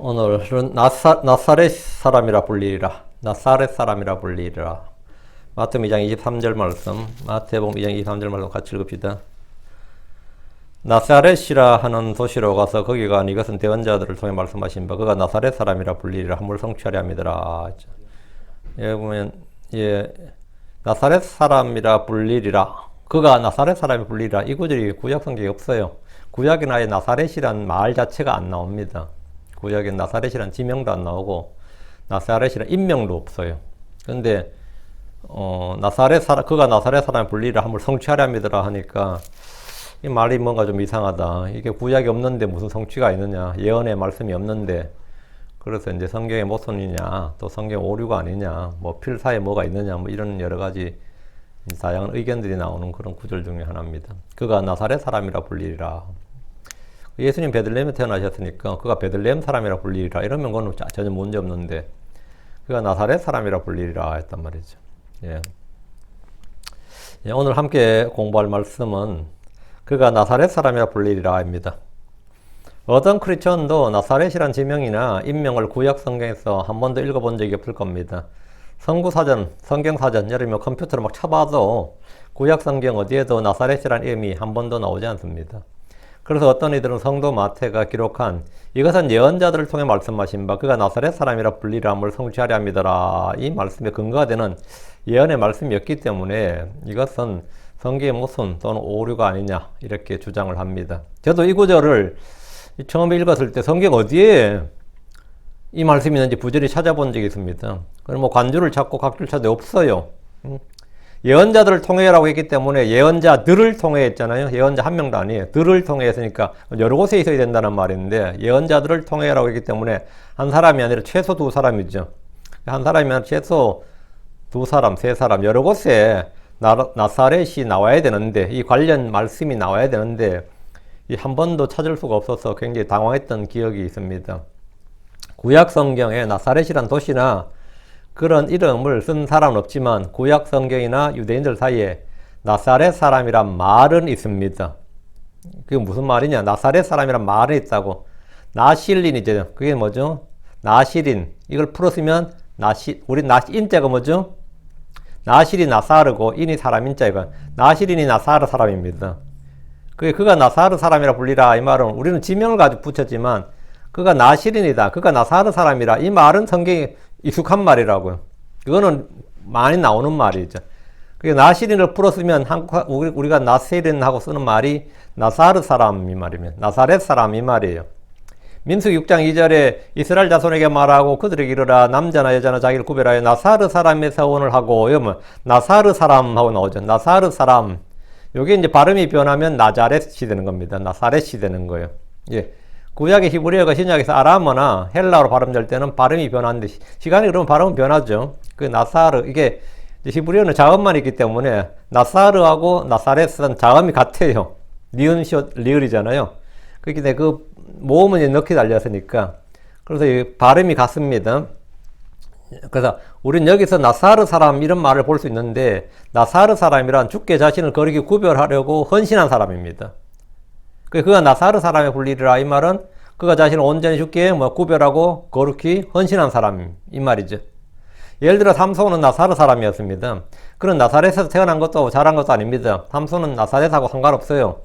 오늘은 나사렛 사람이라 불리리라. 나사렛 사람이라 불리리라. 마태복음 2장 23절 말씀, 마태복음 2장 23절 말씀 같이 읽읍시다. 나사렛이라 하는 도시로 가서 거기가 이것은 대언자들을 통해 말씀하신 바 그가 나사렛 사람이라 불리리라. 함을 성취하려 함이더라. 여기 보면 나사렛 사람이라 불리리라. 그가 나사렛 사람이 불리리라. 이 구절이 구약 성경에 없어요. 구약에는 아예 나사렛이란 말 자체가 안 나옵니다. 구약엔 나사렛이란 지명도 안 나오고 나사렛이란 인명도 없어요. 근데 그가 나사렛 사람이 불리리라. 함을 성취하려 함이더라 하니까 이 말이 뭔가 좀 이상하다. 이게 구약이 없는데 무슨 성취가 있느냐. 예언의 말씀이 없는데 그래서 이제 성경의 모순이냐, 또 성경 오류가 아니냐, 뭐 필사에 뭐가 있느냐, 뭐 이런 여러 가지 다양한 의견들이 나오는 그런 구절 중에 하나입니다. 그가 나사렛 사람이라 불리리라. 예수님 베들레헴에 태어나셨으니까 그가 베들레헴 사람이라 불리리라 이러면 그건 전혀 문제 없는데 그가 나사렛 사람이라 불리리라 했단 말이죠. 오늘 함께 공부할 말씀은 그가 나사렛 사람이라 불리리라입니다. 어떤 크리스천도 나사렛이란 지명이나 인명을 구약 성경에서 한 번도 읽어본 적이 없을 겁니다. 성구사전, 성경사전, 예를 들면 컴퓨터로 막 쳐봐도 구약 성경 어디에도 나사렛이란 이름이 한 번도 나오지 않습니다. 그래서 어떤 이들은 성도 마태가 기록한 이것은 예언자들을 통해 말씀하신 바 그가 나사렛 사람이라 불리리라 함을 성취하려 함이더라. 이 말씀에 근거가 되는 예언의 말씀이었기 때문에 이것은 성경의 모순 또는 오류가 아니냐 이렇게 주장을 합니다. 저도 이 구절을 처음에 읽었을 때 성경 어디에 이 말씀이 있는지 부지런히 찾아본 적이 있습니다. 그럼 뭐 관주를 찾고 각주를 찾아도 없어요. 예언자들을 통해라고 했기 때문에 예언자들을 통해 했잖아요. 예언자 한 명도 아니에요. 들을 통해 했으니까 여러 곳에 있어야 된다는 말인데 예언자들을 통해라고 했기 때문에 한 사람이 아니라 최소 두 사람이죠. 한 사람이면 최소 두 사람, 세 사람 여러 곳에 나사렛이 나와야 되는데 이 관련 말씀이 나와야 되는데 한 번도 찾을 수가 없어서 굉장히 당황했던 기억이 있습니다. 구약 성경에 나사렛이란 도시나 그런 이름을 쓴 사람은 없지만 구약 성경이나 유대인들 사이에 나사렛 사람이란 말은 있습니다. 그게 무슨 말이냐? 나사렛 사람이란 말은 있다고. 나실린이죠. 그게 뭐죠? 나실인. 이걸 풀었으면 우리 인자가 뭐죠? 나실이 나사르고 인이 사람 인자이고 나실인이 나사르 사람입니다. 그가 나사르 사람이라 불리라 이 말은 우리는 지명을 가지고 붙였지만 그가 나실인이다. 그가 나사르 사람이라 이 말은 성경에 익숙한 말이라고요. 그거는 많이 나오는 말이죠. 그게 나실인을 풀었으면 우리가 나실인하고 쓰는 말이 나사르 사람 이 말이면 나사렛 사람 이 말이에요. 민수기 6장 2절에 이스라엘 자손에게 말하고 그들에게 이르라 남자나 여자나 자기를 구별하여 나사르 사람의 서원을 하고 이러면 나사르 사람하고 나오죠. 나사르 사람. 요게 이제 발음이 변하면 나자렛이 되는 겁니다. 나사렛이 되는 거예요. 구약의 히브리어가 신약에서 아람어나 헬라어로 발음될 때는 발음이 변하는데 시간이 그러면 발음은 변하죠. 그 나사르 이게 히브리어는 자음만 있기 때문에 나사르하고 나사렛은 자음이 같아요. 니은 시옷 리을이잖아요. 그렇기 때문에 그 모음은 이제 넣기 달렸으니까 그래서 이 발음이 같습니다. 그래서 우린 여기서 나사르 사람 이런 말을 볼 수 있는데 나사르 사람이란 주께 자신을 거룩히 구별하려고 헌신한 사람입니다. 그가 나사르 사람의 불리리라 이 말은 그가 자신을 온전히 주께 구별하고 거룩히 헌신한 사람 이 말이죠. 예를 들어 삼손은 나사르 사람이었습니다. 그는 나사렛에서 태어난 것도 자란 것도 아닙니다. 삼손은 나사렛하고 상관없어요.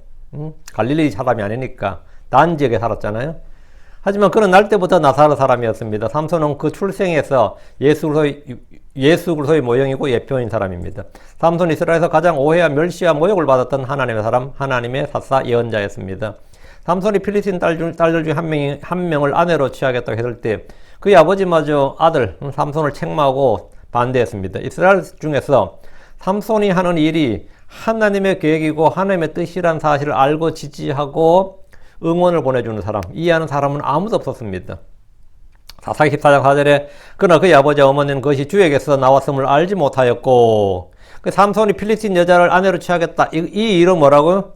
갈릴리 사람이 아니니까 단 지역에 살았잖아요. 하지만 그는 날 때부터 나사르 사람이었습니다. 삼손은 그 출생에서 예수 그리스도의 모형이고 예표인 사람입니다. 삼손은 이스라엘에서 가장 오해와 멸시와 모욕을 받았던 하나님의 사람, 하나님의 사사 예언자였습니다. 삼손이 필리스틴 딸들 중 한 명을 아내로 취하겠다고 했을 때 그의 아버지마저 아들 삼손을 책망하고 반대했습니다. 이스라엘 중에서 삼손이 하는 일이 하나님의 계획이고 하나님의 뜻이란 사실을 알고 지지하고 응원을 보내주는 사람, 이해하는 사람은 아무도 없었습니다. 사사기 14장 4절에 그러나 그의 아버지와 어머니는 그것이 주에게서 나왔음을 알지 못하였고 그 삼손이 필리스틴 여자를 아내로 취하겠다. 이 일은 뭐라고요?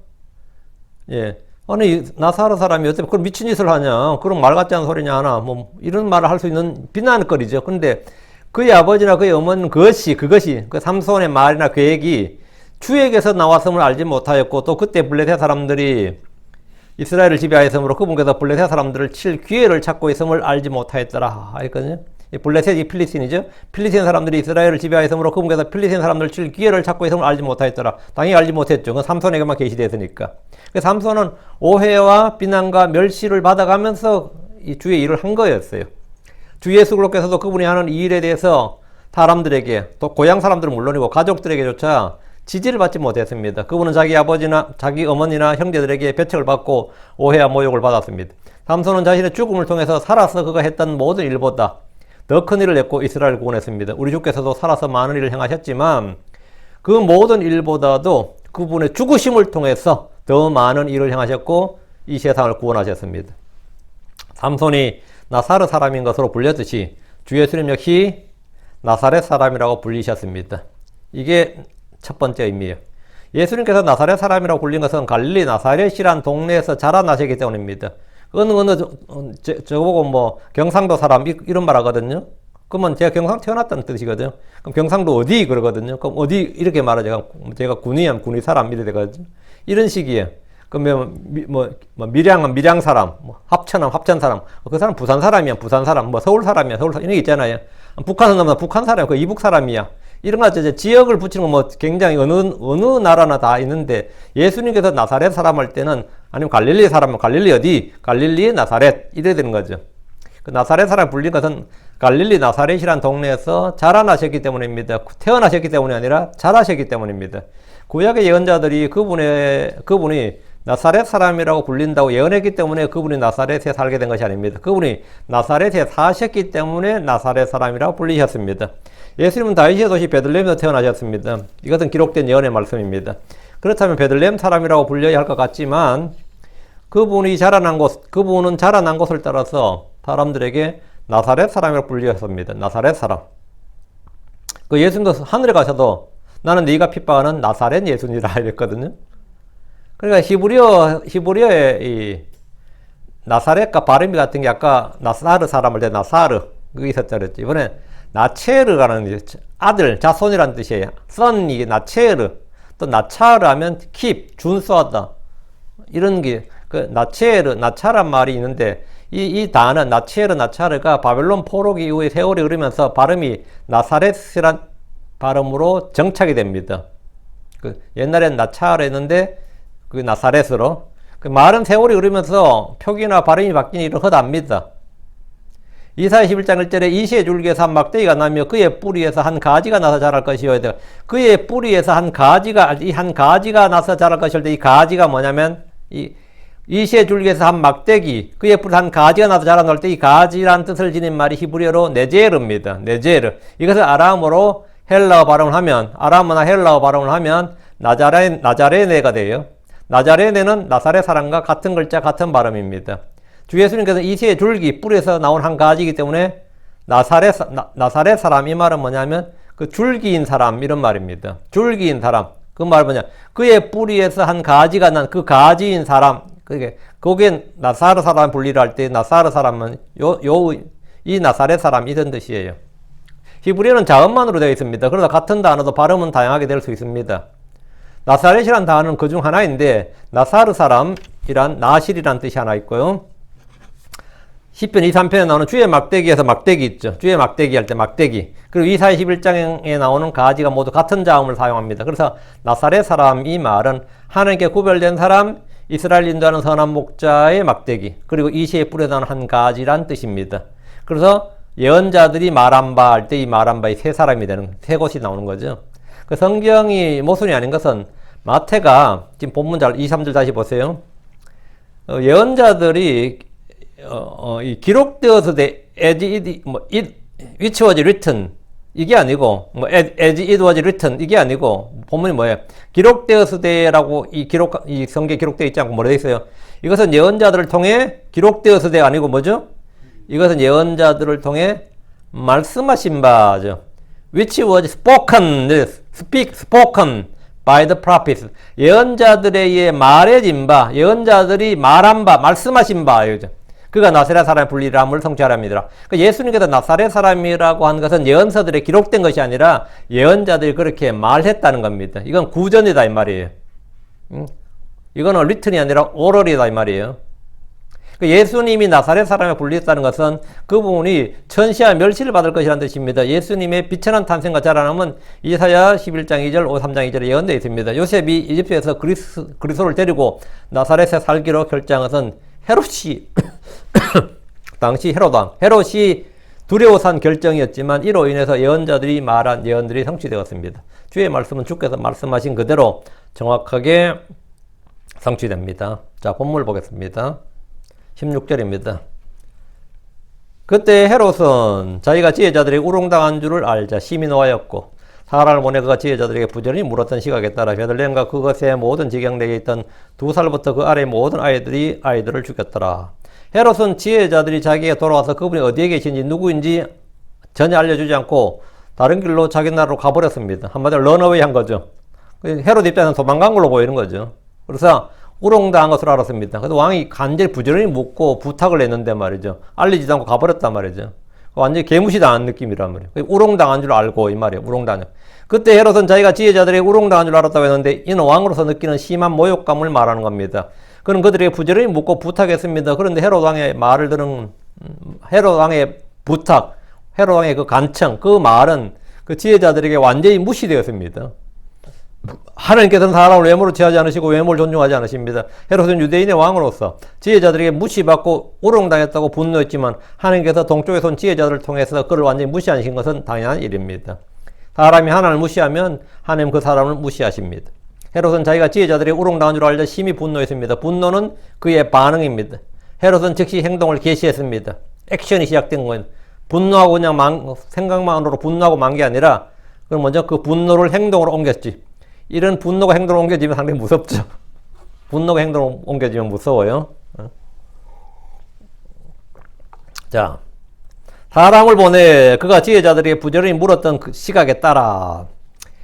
아니 나사르 사람이 어떻게 그런 미친 짓을 하냐? 그런 말 같지 않은 소리냐 하나? 뭐 이런 말을 할 수 있는 비난거리죠. 근데 그의 아버지나 그의 어머니는 그것이 그 삼손의 말이나 계획이 주에게서 나왔음을 알지 못하였고 또 그때 블레셋 사람들이 이스라엘을 지배하였으므로 그분께서 블레셋 사람들을 칠 기회를 찾고 있음을 알지 못하였더라 했거든요. 이 블레셋이 필리스틴이죠. 필리스틴 사람들이 이스라엘을 지배하였으므로 그분께서 필리스틴 사람들을 칠 기회를 찾고 있음을 알지 못하였더라. 당연히 알지 못했죠. 그건 삼손에게만 계시되었으니까. 삼손은 오해와 비난과 멸시를 받아가면서 이 주의 일을 한 거였어요. 주 예수 그리스도께서도 그분이 하는 이 일에 대해서 사람들에게, 또 고향 사람들은 물론이고 가족들에게조차 지지를 받지 못했습니다. 그분은 자기 아버지나 자기 어머니나 형제들에게 배척을 받고 오해와 모욕을 받았습니다. 삼손은 자신의 죽음을 통해서 살아서 그가 했던 모든 일보다 더 큰 일을 했고 이스라엘을 구원했습니다. 우리 주께서도 살아서 많은 일을 행하셨지만 그 모든 일보다도 그분의 죽으심을 통해서 더 많은 일을 행하셨고 이 세상을 구원하셨습니다. 삼손이 나사렛 사람인 것으로 불렸듯이 주 예수님 역시 나사렛 사람이라고 불리셨습니다. 이게 첫 번째 의미예요. 예수님께서 나사렛 사람이라고 불린 것은 갈릴리 나사렛이란 동네에서 자라나셨기 때문입니다. 저보고 뭐 경상도 사람 이런 말 하거든요. 그러면 제가 경상 태어났다는 뜻이거든요. 그럼 경상도 어디 그러거든요. 그럼 어디 이렇게 말하죠. 제가 군이면 군이 사람 이래 되거든요. 이런 식이에요. 그러면 밀양은 밀양 사람, 합천은 합천 사람, 그 사람 부산 사람이야 부산 사람, 서울 사람이야 서울 사람 이런 게 있잖아요. 북한은 북한 사람, 그 이북 사람이야. 이런 거 이제 지역을 붙이는 거 굉장히 어느 나라나 다 있는데 예수님께서 나사렛 사람 할 때는 아니면 갈릴리 사람은 갈릴리 어디? 갈릴리 나사렛 이래야 되는 거죠. 그 나사렛 사람 불린 것은 갈릴리 나사렛이라는 동네에서 자라나셨기 때문입니다. 태어나셨기 때문이 아니라 자라셨기 때문입니다. 구약의 예언자들이 그분이 나사렛 사람이라고 불린다고 예언했기 때문에 그분이 나사렛에 살게 된 것이 아닙니다. 그분이 나사렛에 사셨기 때문에 나사렛 사람이라고 불리셨습니다. 예수님은 다윗의 도시 베들레헴에서 태어나셨습니다. 이것은 기록된 예언의 말씀입니다. 그렇다면 베들레헴 사람이라고 불려야 할 것 같지만 그분은 자라난 곳을 따라서 사람들에게 나사렛 사람이라고 불리셨습니다. 나사렛 사람. 그 예수님도 하늘에 가셔도 나는 네가 핍박하는 나사렛 예수니라 이랬거든요. 그러니까 히브리어의 이 나사렛과 발음이 같은 게 아까 나사르 사람을 때 나사르 그게 있었다 그랬죠. 이번에 나체르라는 아들, 자손이라는 뜻이에요. 선이 나체르, 또 나차르 하면 keep, 준수하다. 이런 게, 나체르, 나차란 말이 있는데, 이 단어, 나체르, 나차르가 바벨론 포로기 이후에 세월이 흐르면서 발음이 나사렛이란 발음으로 정착이 됩니다. 옛날엔 나차르 했는데, 나사렛으로. 말은 세월이 흐르면서 표기나 발음이 바뀌는 일은 허다합니다. 이사야 11장 1절에 이시의 줄기에서 한 막대기가 나며 그의 뿌리에서 한 가지가 나서 자랄 것이요. 그의 뿌리에서 한 가지가 나서 자랄 것일 때 이 가지가 뭐냐면 이시의 줄기에서 한 막대기, 그의 뿌리에서 한 가지가 나서 자라날 때 이 가지란 뜻을 지닌 말이 히브리어로 네제르입니다. 네제르. 이것을 아람어로 헬라어 발음을 하면 아람어나 헬라어 발음을 하면 나자레네가 돼요. 나자레네는 나사렛 사람과 같은 글자 같은 발음입니다. 주 예수님께서 이시의 줄기, 뿌리에서 나온 한 가지이기 때문에 나사렛 사람 이 말은 뭐냐면 그 줄기인 사람 이런 말입니다. 줄기인 사람. 그 말 뭐냐? 그의 뿌리에서 한 가지가 난 그 가지인 사람. 거기에 나사르 사람 분리를 할 때 나사르 사람은 이 나사렛 사람 이런 뜻이에요. 히브리어는 자음만으로 되어 있습니다. 그러다 같은 단어도 발음은 다양하게 될 수 있습니다. 나사렛이란 단어는 그중 하나인데 나사르 사람이란 나실이란 뜻이 하나 있고요. 시편 2, 3편에 나오는 주의 막대기에서 막대기 있죠. 주의 막대기 할 때 막대기. 그리고 이사야 11장에 나오는 가지가 모두 같은 자음을 사용합니다. 그래서 나사렛 사람 이 말은 하나님께 구별된 사람, 이스라엘 인도하는 선한 목자의 막대기, 그리고 이시의 뿔에 나는 한 가지란 뜻입니다. 그래서 예언자들이 말한 바 할 때 이 말한 바의 세 사람이 되는 세 곳이 나오는 거죠. 그 성경이 모순이 아닌 것은 마태가 지금 본문 2, 3절 다시 보세요. 예언자들이 기록되어서 which was written 이게 아니고 as it was written 이게 아니고 본문이 뭐예요? 기록되어서되라고 이 성경에 기록되어 있지 않고 뭐라 되어 있어요? 이것은 예언자들을 통해 기록되어서되 아니고 뭐죠? 이것은 예언자들을 통해 말씀하신 바죠. which was spoken by the prophets. 예언자들에 의해 말해진 바, 예언자들이 말한 바, 말씀하신 바예요. 그가 나사렛 사람의 분리함을 성취하랍니다. 예수님께서 나사렛 사람이라고 한 것은 예언서들에 기록된 것이 아니라 예언자들이 그렇게 말했다는 겁니다. 이건 구전이다 이 말이에요. 이거는 리튼이 아니라 오럴이다 이 말이에요. 예수님이 나사렛 사람에 불렸다는 것은 그분이 천시와 멸시를 받을 것이라는 뜻입니다. 예수님의 비천한 탄생과 자라남은 이사야 11장 2절, 53장 2절에 예언되어 있습니다. 요셉이 이집트에서 그리스도를 데리고 나사렛에 살기로 결정한 것은 헤롯이 당시 헤롯이 두려워서 한 결정이었지만 이로 인해서 예언자들이 말한 예언들이 성취되었습니다. 주의 말씀은 주께서 말씀하신 그대로 정확하게 성취됩니다. 자, 본문을 보겠습니다. 16절입니다. 그때 헤롯은 자기가 지혜자들에게 우롱당한 줄을 알자 심히 노하였고 사람을 보내 그가 지혜자들에게 부지런히 물었던 시각에 따라 베들레헴과 그것의 모든 지경 내에 있던 2살부터 그 아래의 모든 아이들을 죽였더라. 헤롯은 지혜자들이 자기에게 돌아와서 그분이 어디에 계신지 누구인지 전혀 알려주지 않고 다른 길로 자기 나라로 가버렸습니다. 한마디로 런어웨이 한 거죠. 헤롯 입장에서는 도망간 걸로 보이는 거죠. 그래서 우롱당한 것으로 알았습니다. 그래서 왕이 간절히 부지런히 묻고 부탁을 했는데 말이죠. 알리지도 않고 가버렸단 말이죠. 완전히 개무시당한 느낌이란 말이에요. 우롱당한 줄 알고 이 말이에요. 우롱당한. 그때 헤롯은 자기가 지혜자들에게 우롱당한 줄 알았다고 했는데 이는 왕으로서 느끼는 심한 모욕감을 말하는 겁니다. 그는 그들에게 부지런히 묻고 부탁했습니다. 그런데 헤롯 왕의 말을 들은 헤롯 왕의 부탁, 헤롯 왕의 그 간청, 그 말은 그 지혜자들에게 완전히 무시되었습니다. 하나님께서는 사람을 외모로 취하지 않으시고 외모를 존중하지 않으십니다. 헤롯은 유대인의 왕으로서 지혜자들에게 무시받고 우롱당했다고 분노했지만 하나님께서 동쪽에서 온 지혜자들을 통해서 그를 완전히 무시하신 것은 당연한 일입니다. 사람이 하나님을 무시하면 하나님 그 사람을 무시하십니다. 헤롯은 자기가 지혜자들에게 우롱당한 줄 알자 심히 분노했습니다. 분노는 그의 반응입니다. 헤롯은 즉시 행동을 개시했습니다. 액션이 시작된 거예요. 분노하고 그냥 생각만으로 분노하고 만 게 아니라 그럼 먼저 그 분노를 행동으로 옮겼지. 이런 분노가 행동으로 옮겨지면 상당히 무섭죠. 분노가 행동으로 옮겨지면 무서워요. 자, 사람을 보내 그가 지혜자들에게 부지런히 물었던 그 시각에 따라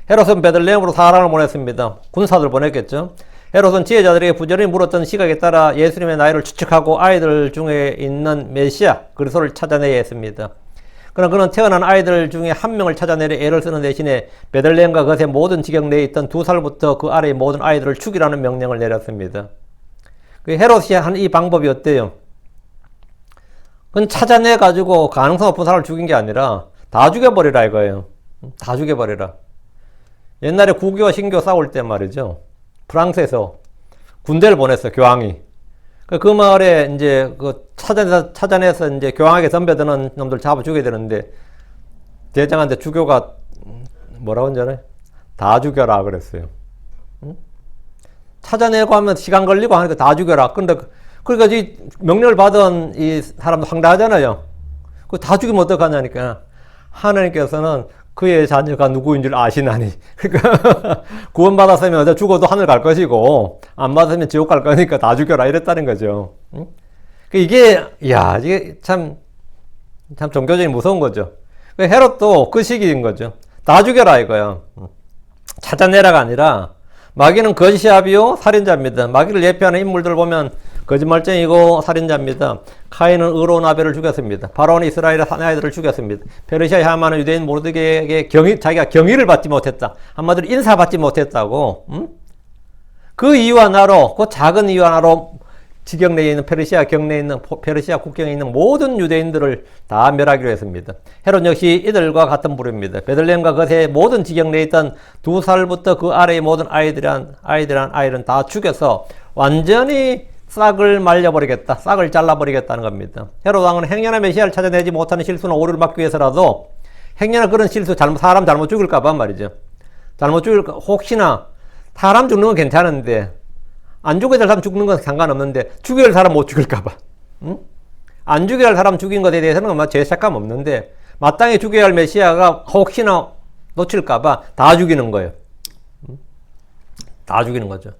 헤롯은 베들레헴으로 사람을 보냈습니다. 군사들 보냈겠죠. 헤롯은 지혜자들에게 부지런히 물었던 시각에 따라 예수님의 나이를 추측하고 아이들 중에 있는 메시아 그리스도를 찾아내야 했습니다. 그러나 그는 태어난 아이들 중에 한 명을 찾아내려 애를 쓰는 대신에 베들레헴과 그것의 모든 지경 내에 있던 2살부터 그 아래의 모든 아이들을 죽이라는 명령을 내렸습니다. 헤롯이 한 이 방법이 어때요? 그건 찾아내가지고 가능성 없은 사람을 죽인 게 아니라 다 죽여버리라 이거예요. 다 죽여버리라. 옛날에 구교와 신교 싸울 때 말이죠. 프랑스에서 군대를 보냈어요. 교황이. 그 마을에 이제 그 찾아내서 이제 교황에게 덤벼드는 놈들 잡아 죽여야 되는데 대장한테 주교가 뭐라고 했잖아요. 다 죽여라 그랬어요. 응? 찾아내고 하면 시간 걸리고 하니까 다 죽여라. 근데 그러니까 이 명령을 받은 이 사람도 황당하잖아요. 그 다 죽이면 어떡하냐니까 하나님께서는 그의 자녀가 누구인 줄 아시나니. 그러니까 구원받았으면 죽어도 하늘 갈 것이고 안 받았으면 지옥 갈 거니까 다 죽여라 이랬다는 거죠. 응? 이게 참 종교적인 무서운 거죠. 헤롯도 그 시기인 거죠. 다 죽여라 이거야. 찾아내라가 아니라 마귀는 거짓이하비요 살인자입니다. 마귀를 예표하는 인물들 보면 거짓말쟁이고 살인자입니다. 카인은 의로운 아벨을 죽였습니다. 바로는 이스라엘의 사내아이들을 죽였습니다. 페르시아의 하만은 유대인 모르드게에게 자기가 경의를 받지 못했다. 한마디로 인사받지 못했다고. 그 이유 하나로, 그 작은 이유 하나로 지경 내에 있는 페르시아 국경에 있는 모든 유대인들을 다 멸하기로 했습니다. 헤롯 역시 이들과 같은 부류입니다. 베들레헴과 그것의 모든 지경 내에 있던 2살부터 그 아래의 모든 아이들은 다 죽여서 완전히 싹을 말려버리겠다. 싹을 잘라버리겠다는 겁니다. 헤롯 왕은 행여나 메시아를 찾아내지 못하는 실수나 오류를 막기 위해서라도 행여나 그런 실수, 사람 잘못 죽일까봐 말이죠. 혹시나 사람 죽는 건 괜찮은데 안 죽여야 될 사람 죽는 건 상관없는데 죽여야 할 사람 못 죽일까봐. 응? 안 죽여야 할 사람 죽인 것에 대해서는 아마 죄책감 없는데 마땅히 죽여야 할 메시아가 혹시나 놓칠까봐 다 죽이는 거예요. 응? 다 죽이는 거죠.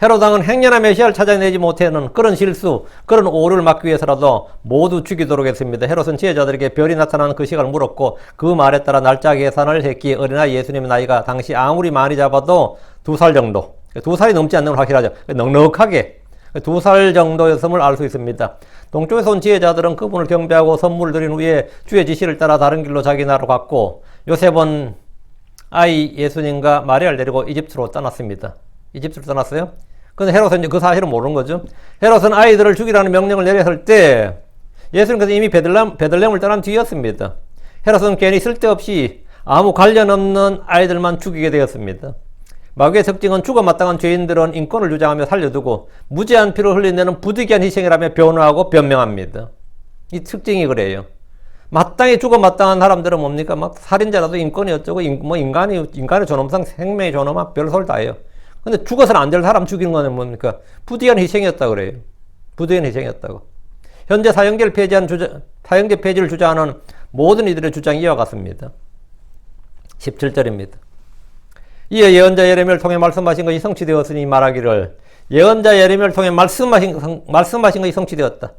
헤롯 왕은 행여나 메시아를 찾아내지 못하는 그런 실수, 그런 오류를 막기 위해서라도 모두 죽이도록 했습니다. 헤롯은 지혜자들에게 별이 나타나는 그 시간을 물었고 그 말에 따라 날짜 계산을 했기에 어린아이 예수님의 나이가 당시 아무리 많이 잡아도 2살 정도, 2살이 넘지 않는 건 확실하죠. 넉넉하게 2살 정도였음을 알 수 있습니다. 동쪽에서 온 지혜자들은 그분을 경배하고 선물을 드린 후에 주의 지시를 따라 다른 길로 자기 나라로 갔고 요셉은 아이 예수님과 마리아를 데리고 이집트로 떠났습니다. 이집트로 떠났어요. 근데 헤롯은 그 사실을 모르는 거죠. 헤롯은 아이들을 죽이라는 명령을 내렸을 때 예수님께서 이미 베들레헴을 떠난 뒤였습니다. 헤롯은 괜히 쓸데없이 아무 관련 없는 아이들만 죽이게 되었습니다. 마귀의 특징은 죽어 마땅한 죄인들은 인권을 주장하며 살려두고 무제한 피를 흘리는 부득이한 희생이라며 변호하고 변명합니다. 이 특징이 그래요. 마땅히 죽어 마땅한 사람들은 뭡니까? 막 살인자라도 인권이 어쩌고 인간의 존엄성, 생명의 존엄한 별소리 다 해요. 근데 죽어서는 안 될 사람 죽이는 거는 뭡니까? 부득이한 희생이었다 그래요. 부득이한 희생이었다고. 현재 사형제 폐지를 주장하는 모든 이들의 주장이 이와 같습니다. 17절입니다. 이에 예언자 예레미야를 통해 말씀하신 것이 성취되었으니 말하기를 예언자 예레미야를 통해 말씀하신 것이 성취되었다.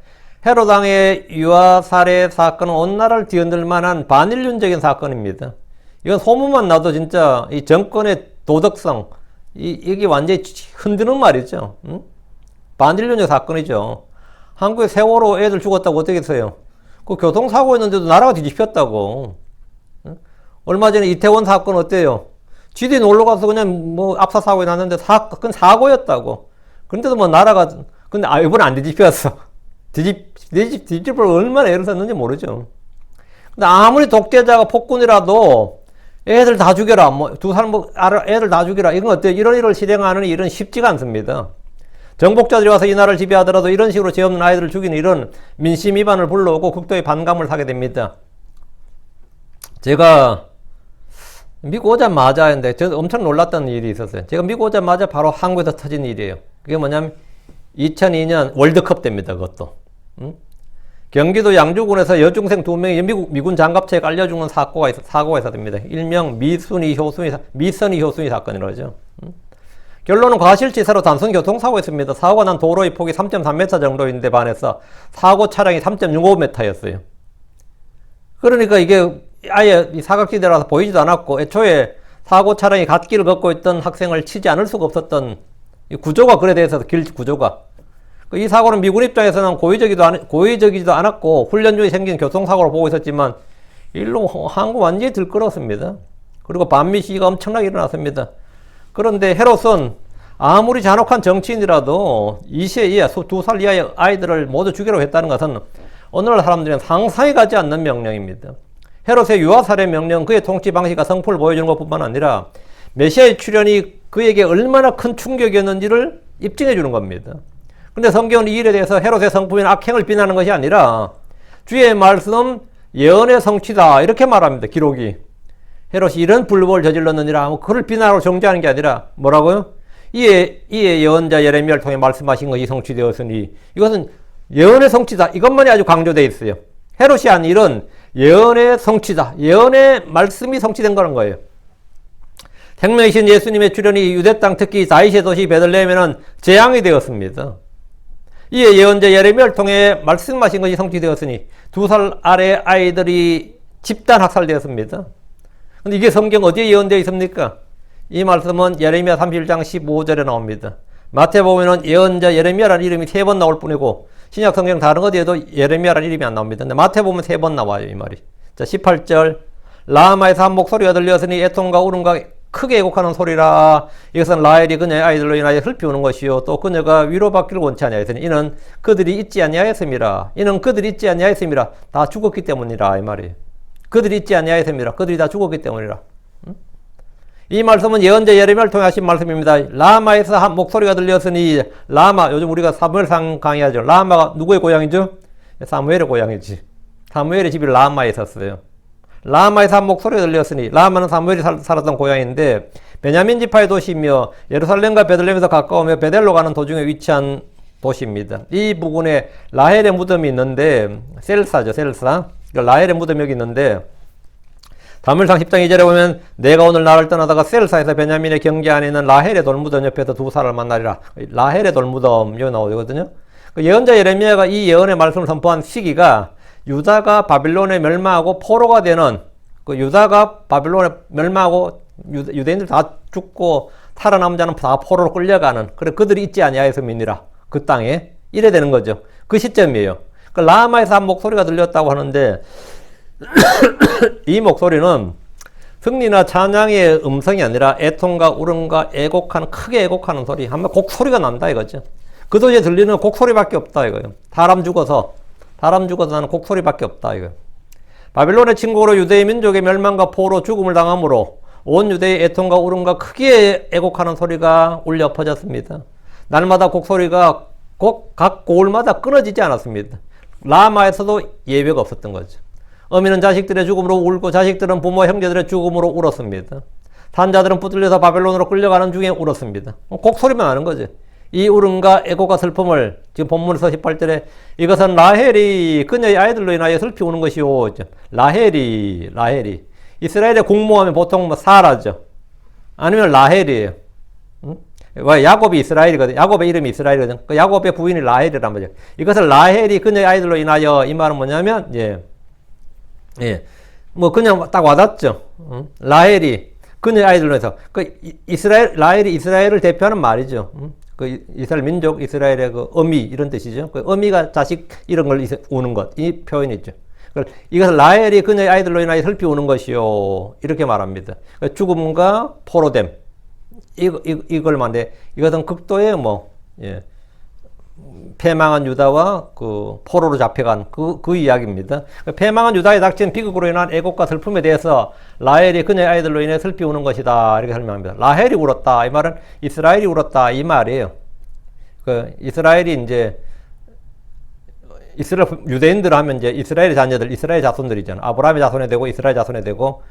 헤롯 왕의 유아 살해 사건은 온 나라를 뒤흔들 만한 반인륜적인 사건입니다. 이건 소문만 나도 진짜 이 정권의 도덕성 이게 완전히 흔드는 말이죠. 응? 반인륜적 사건이죠. 한국에 세월호 애들 죽었다고 어떻게 했어요? 그 교통사고였는데도 나라가 뒤집혔다고. 응? 얼마 전에 이태원 사건 어때요? 지들이 놀러 가서 그냥 뭐 압사사고에 났는데 그건 사고였다고. 그런데도 뭐 나라가, 근데 이번에 안 뒤집혔어. 뒤집을 얼마나 애를 썼는지 모르죠. 근데 아무리 독재자가 폭군이라도 애들 다 죽여라. 뭐, 애들 다 죽여라. 이건 어때요? 이런 일을 실행하는 일은 쉽지가 않습니다. 정복자들이 와서 이 나라를 지배하더라도 이런 식으로 죄 없는 아이들을 죽이는 일은 민심 위반을 불러오고 극도의 반감을 사게 됩니다. 제가 미국 오자마자 했는데 저 엄청 놀랐던 일이 있었어요. 제가 미국 오자마자 바로 한국에서 터진 일이에요. 그게 뭐냐면 2002년 월드컵 때입니다. 그것도. 경기도 양주군에서 여중생 2명이 미군 장갑차에 깔려 죽는 사고가 있었습니다. 일명 미선이 효순이 사건이라고 하죠. 결론은 과실치사로 단순 교통사고였습니다. 사고가 난 도로의 폭이 3.3m 정도인데 반해서 사고 차량이 3.65m였어요. 그러니까 이게 아예 사각지대라서 보이지도 않았고 애초에 사고 차량이 갓길을 걷고 있던 학생을 치지 않을 수가 없었던 이 구조가 그래 돼 있어서 길 구조가. 이 사고는 미군 입장에서는 고의적이지도 않았고 훈련 중에 생긴 교통사고로 보고 있었지만 일로 한국 완전히 들끓었습니다. 그리고 반미 시위가 엄청나게 일어났습니다. 그런데 헤롯은 아무리 잔혹한 정치인이라도 2세 이하, 2살 이하의 아이들을 모두 죽이려고 했다는 것은 오늘날 사람들은 상상이 가지 않는 명령입니다. 헤롯의 유아살해 명령, 그의 통치 방식과 성품을 보여주는 것뿐만 아니라 메시아의 출현이 그에게 얼마나 큰 충격이었는지를 입증해 주는 겁니다. 근데 성경은 이 일에 대해서 헤롯의 성품인 악행을 비난하는 것이 아니라 주의 말씀 예언의 성취다 이렇게 말합니다. 기록이. 헤롯이 이런 불법을 저질렀느니라 그를 비난하고 정죄하는 게 아니라 뭐라고요? 이에 예언자 예레미야를 통해 말씀하신 것이 성취되었으니 이것은 예언의 성취다. 이것만이 아주 강조되어 있어요. 헤롯이 한 일은 예언의 성취다. 예언의 말씀이 성취된 거라는 거예요. 생명이신 예수님의 출현이 유대 땅 특히 다윗의 도시 베들레헴에는 재앙이 되었습니다. 이에 예언자 예레미야를 통해 말씀하신 것이 성취되었으니 2살 아래 아이들이 집단 학살되었습니다. 근데 이게 성경 어디에 예언되어 있습니까? 이 말씀은 예레미야 31장 15절에 나옵니다. 마태복음에는 예언자 예레미야라는 이름이 3번 나올 뿐이고 신약 성경 다른 어디에도 예레미야라는 이름이 안 나옵니다. 근데 마태복음은 3번 나와요, 이 말이. 자, 18절. 라마에서 한 목소리가 들렸으니 애통과 울음과 크게 애곡하는 소리라. 이것은 라헬이 그녀의 아이들로 인하여 슬피우는 것이요 또 그녀가 위로받기를 원치 아니하였으니 이는 그들이 있지 아니하였음이라. 다 죽었기 때문이라 이 말이에요. 그들이 있지 아니하였음이라. 그들이 다 죽었기 때문이라. 이 말씀은 예언자 예레미야를 통해 하신 말씀입니다. 라마에서 한 목소리가 들렸으니 라마, 요즘 우리가 사무엘상 강의하죠. 라마가 누구의 고향이죠? 사무엘의 고향이지. 사무엘의 집이 라마에 있었어요. 라마에서 한 목소리가 들렸으니 라마는 사무엘이 살았던 고향인데 베냐민 지파의 도시이며 예루살렘과 베들레헴에서 가까우며 베델로 가는 도중에 위치한 도시입니다. 이 부근에 라헬의 무덤이 있는데 셀사. 라헬의 무덤이 여기 있는데 사무엘상 10장 2절에 보면 내가 오늘 나를 떠나다가 셀사에서 베냐민의 경계 안에 있는 라헬의 돌무덤 옆에서 2사람을 만나리라. 라헬의 돌무덤 여기 나오거든요. 예언자 예레미야가 이 예언의 말씀을 선포한 시기가 유다가 바빌론에 멸망하고 포로가 되는 유다가 바빌론에 멸망하고 유대인들 다 죽고 살아남은 자는 다 포로로 끌려가는 그들이 있지 아니하였음이니라. 그 땅에 이래 되는 거죠. 그 시점이에요. 라마에서 한 목소리가 들렸다고 하는데 이 목소리는 승리나 찬양의 음성이 아니라 애통과 울음과 애곡하는, 크게 애곡하는 소리, 한번 곡소리가 난다 이거죠. 그 도시에 들리는 곡소리밖에 없다 이거예요. 사람 죽어서 나는 곡소리밖에 없다 이거예요. 바빌론의 침공으로 유대의 민족의 멸망과 포로 죽음을 당함으로 온 유대의 애통과 울음과 크게 애곡하는 소리가 울려 퍼졌습니다. 날마다 곡소리가 각 고을마다 끊어지지 않았습니다. 라마에서도 예외가 없었던 거죠. 어미는 자식들의 죽음으로 울고 자식들은 부모 형제들의 죽음으로 울었습니다. 산자들은 붙들려서 바벨론으로 끌려가는 중에 울었습니다. 곡소리만 하는 거죠. 이 울음과 애고가 슬픔을 지금 본문에서 18절에 이것은 라헬이 그녀의 아이들로 인하여 슬피 우는 것이요. 라헬이 이스라엘의 공무하면 보통 뭐 사라죠. 아니면 라헬이에요. 왜 야곱이 이스라엘이거든. 야곱의 이름이 이스라엘이거든. 그 야곱의 부인이 라헬이란 말이죠. 이것을 라헬이 그녀의 아이들로 인하여 이 말은 뭐냐면 뭐 그냥 딱 와닿죠. 라헬이 그녀의 아이들로 해서 그 라헬이 이스라엘을 대표하는 말이죠. 그 이스라엘 민족, 이스라엘의 그 어미 이런 뜻이죠. 그 어미가 자식 이런 걸 우는 것, 이 표현이 있죠. 이것은 라헬이 그녀의 아이들로 인하여 슬피 우는 것이요. 이렇게 말합니다. 죽음과 포로됨. 이걸 말해. 이것은 극도의 패망한 유다와 그 포로로 잡혀간 그 이야기입니다. 패망한 유다에 닥친 비극으로 인한 애곡과 슬픔에 대해서 라헬이 그녀의 아이들로 인해 슬피 우는 것이다. 이렇게 설명합니다. 라헬이 울었다. 이 말은 이스라엘이 울었다. 이 말이에요. 그 이스라엘이 이제 이스라엘 유대인들 하면 이제 이스라엘의 자녀들, 이스라엘 자손들이잖아. 아브라함의 자손에 되고 이스라엘 자손에 되고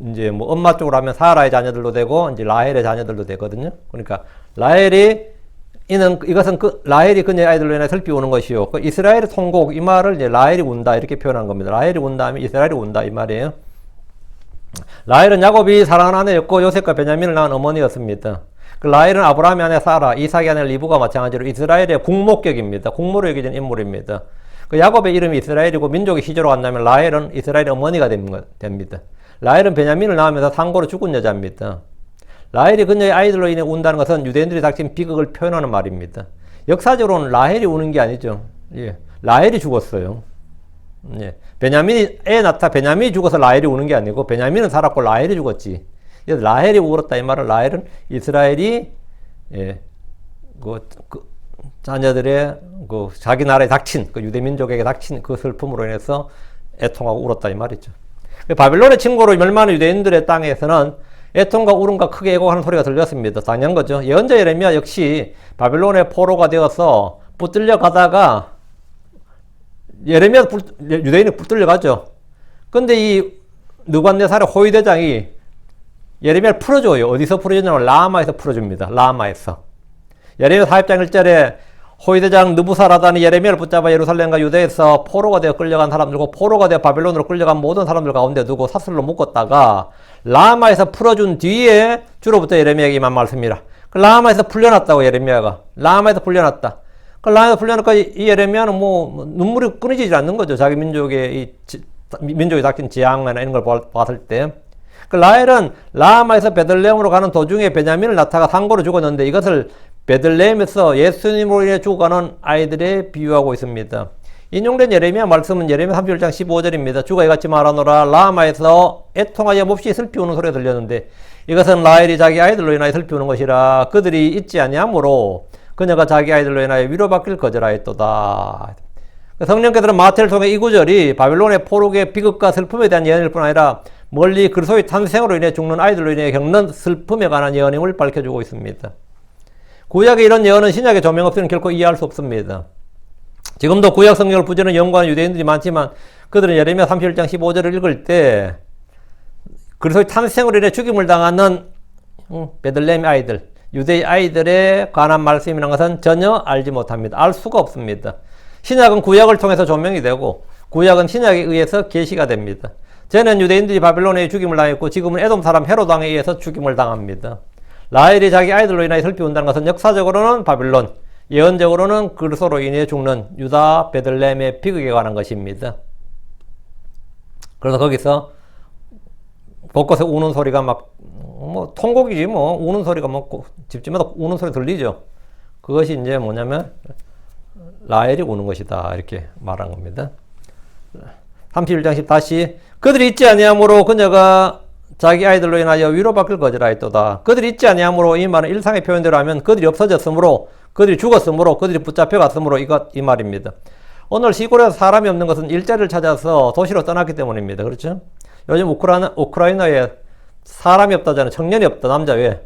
이제 뭐 엄마 쪽으로 하면 사라의 자녀들도 되고 이제 라헬의 자녀들도 되거든요. 그러니까 이것은 라헬이 그녀의 아이들로 인해 슬피 우는 것이요. 그 이스라엘의 통곡 이 말을 이제 라헬이 운다 이렇게 표현한 겁니다. 라헬이 운다 하면 이스라엘이 운다 이 말이에요. 라헬은 야곱이 사랑하는 아내였고 요셉과 베냐민을 낳은 어머니였습니다. 그 라헬은 아브라함의 아내 사라, 이삭의 아내 리브가 마찬가지로 이스라엘의 국목격입니다. 국모로 여겨진 인물입니다. 그 야곱의 이름이 이스라엘이고 민족이 시조로 간다면 라헬은 이스라엘의 어머니가 됩니다. 라헬은 베냐민을 낳으면서 상고로 죽은 여자입니다. 라헬이 그녀의 아이들로 인해 운다는 것은 유대인들이 닥친 비극을 표현하는 말입니다. 역사적으로는 라헬이 우는 게 아니죠. 라헬이 죽었어요. 베냐민이 죽어서 라헬이 우는 게 아니고 베냐민은 살았고 라헬이 죽었지. 라헬이 울었다 이 말은 라헬은 이스라엘이 자녀들의 자기 나라에 닥친 유대 민족에게 닥친 그 슬픔으로 인해서 애통하고 울었다 이 말이죠. 바벨론의 침공으로 멸망하는 유대인들의 땅에서는 애통과 울음과 크게 애곡하는 소리가 들렸습니다. 당연한 거죠. 예언자 예레미야 역시 바벨론의 포로가 되어서 붙들려 가다가 유대인이 붙들려 가죠. 근데 이 느부갓네살의 호위대장이 예레미야를 풀어줘요. 어디서 풀어주냐면 라마에서 풀어줍니다. 라마에서. 예레미야 4장 1절에 호위대장 느부사라다니 예레미야를 붙잡아 예루살렘과 유대에서 포로가 되어 끌려간 사람들과 포로가 되어 바벨론으로 끌려간 모든 사람들 가운데 두고 사슬로 묶었다가 라마에서 풀어준 뒤에 주로부터 예레미야에게 임한 말씀이라. 라마에서 풀려났다고 예레미야가. 라마에서 풀려났다. 라마에서 풀려나니까 이 예레미야는 눈물이 끊이지 않는 거죠. 자기 민족이 닥친 재앙이나 이런 걸 봤을 때. 라헬은 라마에서 베들레헴으로 가는 도중에 베냐민을 낳다가 상고로 죽었는데 이것을 베들레헴에서 예수님으로 인해 죽어가는 아이들에 비유하고 있습니다. 인용된 예레미야 말씀은 예레미야 31장 15절입니다. 주가 이같이 말하노라 라마에서 애통하여 몹시 슬피 우는 소리가 들렸는데 이것은 라헬이 자기 아이들로 인하여 슬피 우는 것이라 그들이 잊지 아니하므로 그녀가 자기 아이들로 인하여 위로받길 거절하였도다. 성령께서는 마태를 통해 이 구절이 바벨론의 포로의 비극과 슬픔에 대한 예언일 뿐 아니라 멀리 그리스도의 탄생으로 인해 죽는 아이들로 인해 겪는 슬픔에 관한 예언임을 밝혀주고 있습니다. 구약의 이런 예언은 신약의 조명 없이는 결코 이해할 수 없습니다. 지금도 구약 성경을 부정하는 연구하는 유대인들이 많지만 그들은 예레미야 31장 15절을 읽을 때 그리스도의 탄생으로 인해 죽임을 당하는 베들레헴 아이들, 유대의 아이들에 관한 말씀이라는 것은 전혀 알지 못합니다. 알 수가 없습니다. 신약은 구약을 통해서 조명이 되고 구약은 신약에 의해서 계시가 됩니다. 전에는 유대인들이 바벨론에 죽임을 당했고 지금은 에돔 사람 헤롯 왕에 의해서 죽임을 당합니다. 라헬이 자기 아이들로 인하여 슬피 운다는 것은 역사적으로는 바벨론, 예언적으로는 그리스도로 인해 죽는 유다 베들레헴의 비극에 관한 것입니다. 그래서 거기서 곳곳에 우는 소리가 통곡이지 우는 소리가 집집마다 우는 소리 들리죠. 그것이 이제 뭐냐면 라헬이 우는 것이다 이렇게 말한 겁니다. 31장 10 다시 그들이 잊지 아니하므로 그녀가 자기 아이들로 인하여 위로받길 거절하였도다. 그들이 있지 아니하므로, 이 말은 일상의 표현대로 하면 그들이 없어졌으므로, 그들이 죽었으므로, 그들이 붙잡혀갔으므로 이 말입니다. 오늘 시골에서 사람이 없는 것은 일자리를 찾아서 도시로 떠났기 때문입니다. 그렇죠? 요즘 우크라이나에 사람이 없다잖아요. 청년이 없다. 남자 외에.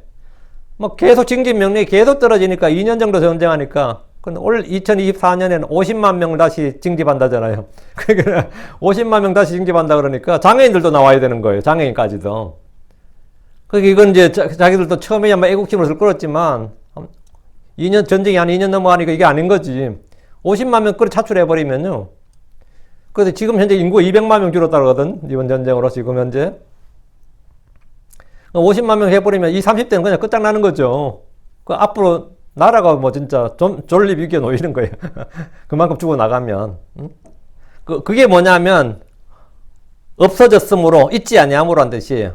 뭐 계속 징집 명령이 계속 떨어지니까 2년 정도 전쟁하니까, 근데 올 2024년에는 50만 명을 다시 징집한다잖아요. 그러니까 50만 명 다시 징집한다 그러니까 장애인들도 나와야 되는 거예요. 장애인까지도. 그러니까 이건 이제 자기들도 처음에 아마 애국심으로 끌었지만 2년 전쟁이 한 2년 넘어가니까 이게 아닌 거지. 50만 명 끌어 차출해버리면요. 그래서 지금 현재 인구 200만 명 줄었다 그러거든. 이번 전쟁으로 지금 현재. 50만 명 해버리면 이 30대는 그냥 끝장나는 거죠. 그 앞으로 나라가 뭐 진짜 좀 존립 위기에 놓이는 거예요. 그만큼 죽어나가면. 그게 뭐냐면 없어졌으므로, 있지 아니함으로 한 뜻이에요.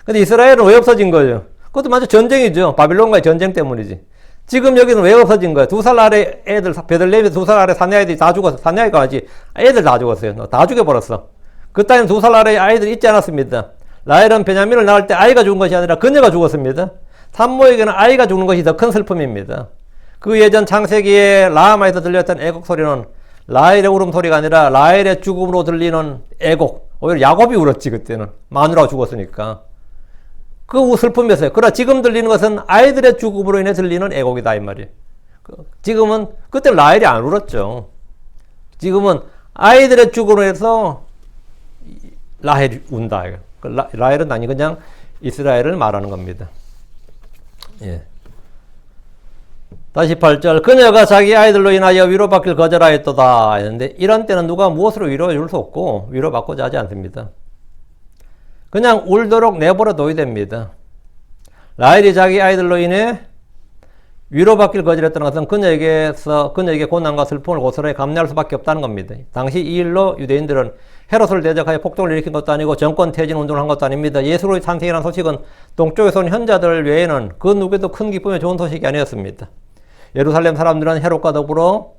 근데 이스라엘은 왜 없어진 거예요? 그것도 완전 전쟁이죠. 바빌론과의 전쟁 때문이지. 지금 여기는 왜 없어진 거야? 2살 아래 애들, 베들레헴에서 2살 아래 사내아이들이 다 죽었어. 사내아이가 아니지. 애들 다 죽었어요. 다 죽여버렸어. 그 땅에는 2살 아래 아이들이 있지 않았습니다. 라헬은 베냐민을 낳을 때 아이가 죽은 것이 아니라 그녀가 죽었습니다. 산모에게는 아이가 죽는 것이 더 큰 슬픔입니다. 그 예전 창세기에 라마에서 들렸던 애곡 소리는 라헬의 울음소리가 아니라 라헬의 죽음으로 들리는 애곡. 오히려 야곱이 울었지, 그때는. 마누라가 죽었으니까. 그 슬픔이었어요. 그러나 지금 들리는 것은 아이들의 죽음으로 인해 들리는 애곡이다, 이 말이에요. 지금은, 그때 라헬이 안 울었죠. 지금은 아이들의 죽음으로 해서 라헬이 운다. 라헬은 아니, 그냥 이스라엘을 말하는 겁니다. 예. 다시 8절. 그녀가 자기 아이들로 인하여 위로받길 거절하였도다. 했는데, 이런 때는 누가 무엇으로 위로해 줄 수 없고, 위로받고자 하지 않습니다. 그냥 울도록 내버려 둬야 됩니다. 라헬이 자기 아이들로 인해 위로받길 거절했다는 것은 그녀에게 고난과 슬픔을 고스란히 감내할 수밖에 없다는 겁니다. 당시 이 일로 유대인들은 헤롯을 대적하여 폭동을 일으킨 것도 아니고 정권 퇴진 운동을 한 것도 아닙니다. 예수의 탄생이라는 소식은 동쪽에서 온 현자들 외에는 그 누구에도 큰 기쁨에 좋은 소식이 아니었습니다. 예루살렘 사람들은 헤롯과 더불어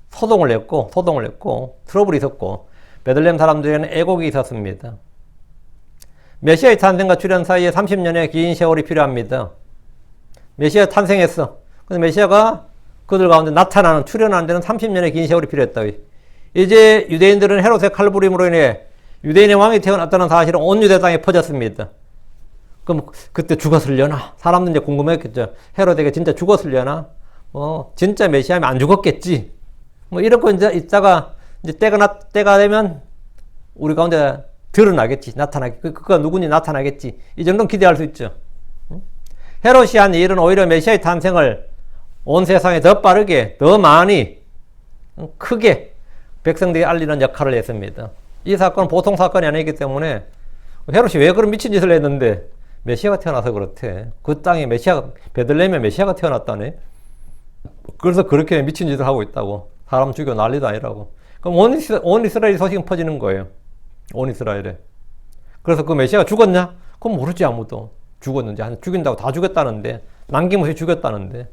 소동을 했고 트러블이 있었고, 베들레헴 사람들에게는 애곡이 있었습니다. 메시아의 탄생과 출현 사이에 30년의 긴 세월이 필요합니다. 메시아 탄생했어. 근데 메시아가 그들 가운데 출현하는 데는 30년의 긴 세월이 필요했다. 이제 유대인들은 헤롯의 칼부림으로 인해 유대인의 왕이 태어났다는 사실은 온 유대 땅에 퍼졌습니다. 그럼 그때 죽었으려나? 사람들 이제 궁금했겠죠. 헤롯에게 진짜 죽었으려나? 진짜 메시아면 안 죽었겠지. 이렇게 이제 있다가 이제 때가 되면 우리 가운데 드러나겠지. 그가 누군지 나타나겠지. 이 정도는 기대할 수 있죠. 헤롯이 한 일은 오히려 메시아의 탄생을 온 세상에 더 빠르게, 더 많이, 크게 백성들이 알리는 역할을 했습니다. 이 사건은 보통 사건이 아니기 때문에 헤롯이 왜 그런 미친 짓을 했는데 메시아가 태어나서 그렇대. 그 땅에 베들레헴에 메시아가 태어났다네. 그래서 그렇게 미친 짓을 하고 있다고. 사람 죽여 난리도 아니라고. 그럼 온 이스라엘이 소식은 퍼지는 거예요. 온 이스라엘에. 그래서 그 메시아가 죽었냐? 그건 모르지, 아무도. 죽었는지. 죽인다고 다 죽였다는데. 남김없이 죽였다는데.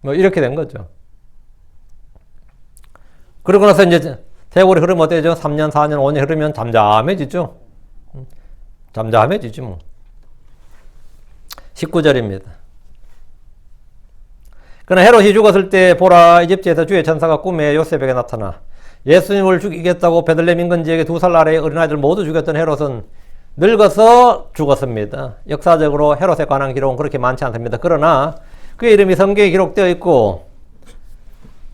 이렇게 된 거죠. 그러고 나서 이제 세월이 흐르면 어때죠? 3년, 4년, 5년 흐르면 잠잠해지죠. 잠잠해지지 뭐. 19절입니다. 그러나 헤롯이 죽었을 때 보라, 이집트에서 주의 천사가 꿈에 요셉에게 나타나 예수님을 죽이겠다고 베들레헴 인근지역의 2살 아래의 어린아이들 모두 죽였던 헤롯은 늙어서 죽었습니다. 역사적으로 헤롯에 관한 기록은 그렇게 많지 않습니다. 그러나 그의 이름이 성경에 기록되어 있고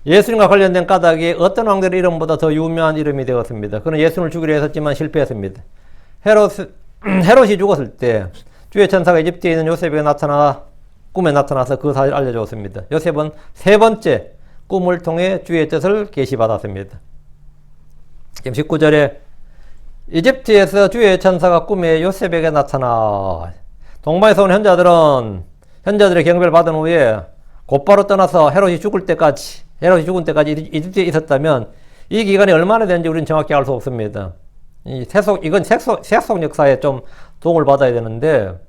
예수님과 관련된 까닭이 어떤 왕들의 이름보다 더 유명한 이름이 되었습니다. 그는 예수님을 죽이려 했었지만 실패했습니다. 헤롯이 죽었을 때 주의 천사가 이집트에 있는 요셉에게 꿈에 나타나서 그 사실을 알려주었습니다. 요셉은 세 번째 꿈을 통해 주의 뜻을 계시받았습니다. 지금 19절에 이집트에서 주의 천사가 꿈에 요셉에게 나타나 동방에서 온 현자들의 경배를 받은 후에 곧바로 떠나서 헤롯이 죽은 때까지 이집트에 있었다면 이 기간이 얼마나 되는지 우리는 정확히 알 수 없습니다. 이건 세속 역사에 좀 도움을 받아야 되는데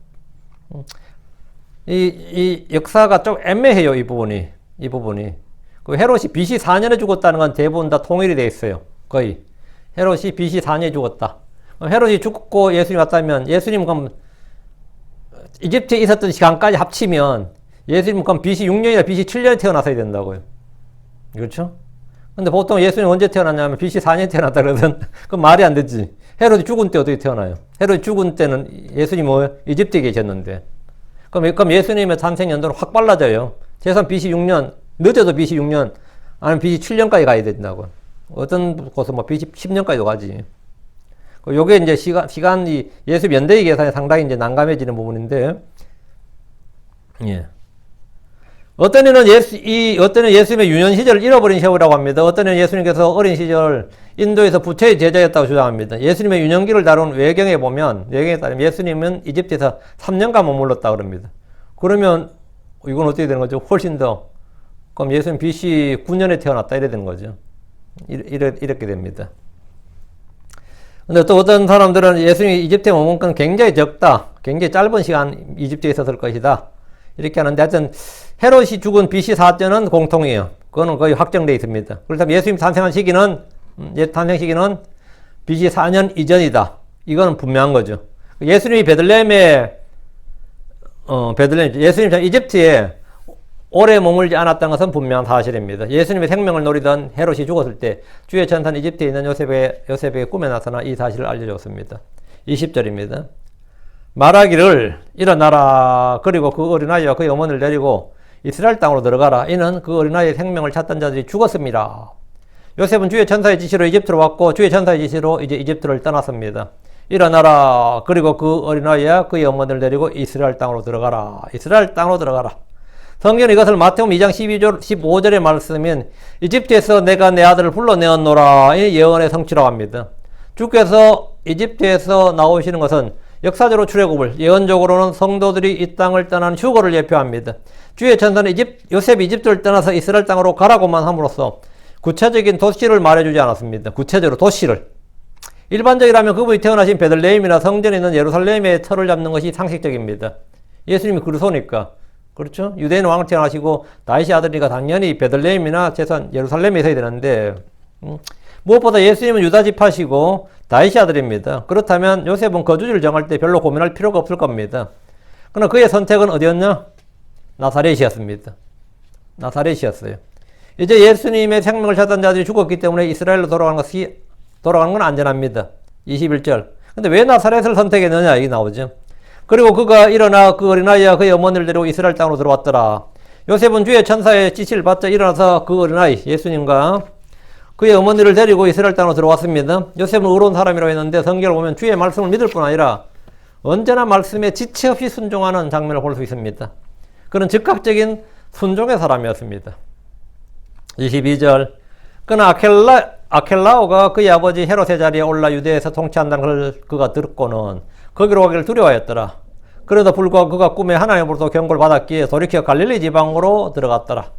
이 역사가 좀 애매해요. 이 부분이. 그 헤롯이 BC 4년에 죽었다는 건 대부분 다 통일이 되어 있어요. 거의. 헤롯이 BC 4년에 죽었다. 헤롯이 죽고 예수님 왔다면 예수님 그럼 이집트에 있었던 시간까지 합치면 예수님 그럼 BC 6년이나 BC 7년에 태어났어야 된다고요. 그렇죠? 근데 보통 예수님 언제 태어났냐면 BC 4년에 태어났다 그러면 그건 말이 안 되지. 헤롯이 죽은 때 어떻게 태어나요? 헤롯이 죽은 때는 예수님이 뭐예요? 이집트에 계셨는데. 그럼 예수님의 탄생 연도는 확 빨라져요. 최소한 BC 6년, 늦어도 BC 6년, 아니면 BC 7년까지 가야 된다고. 어떤 곳은 뭐 BC 10년까지도 가지. 요게 이제 시간이 예수 연대기 계산이 상당히 이제 난감해지는 부분인데, 예. 어떤 이는 예수님의 유년 시절을 잃어버린 세월이라고 합니다. 어떤 이는 예수님께서 어린 시절 인도에서 부처의 제자였다고 주장합니다. 예수님의 유년기를 다룬 외경에 따르면 예수님은 이집트에서 3년간 머물렀다 그럽니다. 그러면 이건 어떻게 되는 거죠? 훨씬 더. 그럼 예수님 BC 9년에 태어났다 이래 되는 거죠. 이렇게 됩니다. 근데 또 어떤 사람들은 예수님이 이집트에 머문 건 굉장히 적다. 굉장히 짧은 시간 이집트에 있었을 것이다. 이렇게 하는데 하여튼 헤롯이 죽은 BC 4년은 공통이에요. 그거는 거의 확정되어 있습니다. 그렇다면 예수님 탄생 시기는 BC 4년 이전이다. 이거는 분명한 거죠. 예수님이 예수님 이집트에 오래 머물지 않았던 것은 분명한 사실입니다. 예수님의 생명을 노리던 헤롯이 죽었을 때 주의 천사는 이집트에 있는 요셉에게 꿈에 나타나 이 사실을 알려줬습니다. 20절입니다. 말하기를 일어나라. 그리고 그 어린아이와 그의 어머니를 데리고 이스라엘 땅으로 들어가라. 이는 그 어린아이의 생명을 찾던 자들이 죽었습니다. 요셉은 주의 천사의 지시로 이집트로 왔고 주의 천사의 지시로 이제 이집트를 떠났습니다. 일어나라. 그리고 그 어린아이와 그의 어머니를 데리고 이스라엘 땅으로 들어가라. 이스라엘 땅으로 들어가라. 성경은 이것을 마태복음 2장 15절의 말씀인 이집트에서 내가 내 아들을 불러내었노라. 이 예언의 성취라고 합니다. 주께서 이집트에서 나오시는 것은 역사적으로 출애굽을, 예언적으로는 성도들이 이 땅을 떠나는 휴거를 예표합니다. 주의 천사는 요셉이 이집트를 떠나서 이스라엘 땅으로 가라고만 함으로써 구체적인 도시를 말해주지 않았습니다. 구체적으로 도시를. 일반적이라면 그분이 태어나신 베들레헴이나 성전에 있는 예루살렘의 터를 잡는 것이 상식적입니다. 예수님이 그러소니까. 그렇죠? 유대인 왕을 태어나시고 다윗의 아들이니까 당연히 베들레헴이나 최소한 예루살렘에 있어야 되는데 무엇보다 예수님은 유다 지파시고 다윗의 아들입니다. 그렇다면 요셉은 거주지를 정할 때 별로 고민할 필요가 없을 겁니다. 그러나 그의 선택은 어디였냐? 나사렛이었습니다. 나사렛이었어요. 이제 예수님의 생명을 찾던 자들이 죽었기 때문에 이스라엘로 돌아가는 건 안전합니다. 21절. 근데 왜 나사렛을 선택했느냐? 이게 나오죠. 그리고 그가 일어나 그 어린아이와 그의 어머니를 데리고 이스라엘 땅으로 들어왔더라. 요셉은 주의 천사의 지시를 받자 일어나서 그 어린아이 예수님과 그의 어머니를 데리고 이스라엘 땅으로 들어왔습니다. 요셉은 의로운 사람이라고 했는데 성경을 보면 주의 말씀을 믿을 뿐 아니라 언제나 말씀에 지체 없이 순종하는 장면을 볼 수 있습니다. 그는 즉각적인 순종의 사람이었습니다. 22절. 그러나 아켈라오가 그의 아버지 헤롯의 자리에 올라 유대에서 통치한다는 걸 그가 듣고는 거기로 가기를 두려워했더라. 그래도 불구하고 그가 꿈에 하나님으로부터 경고를 받았기에 돌이켜 갈릴리 지방으로 들어갔더라.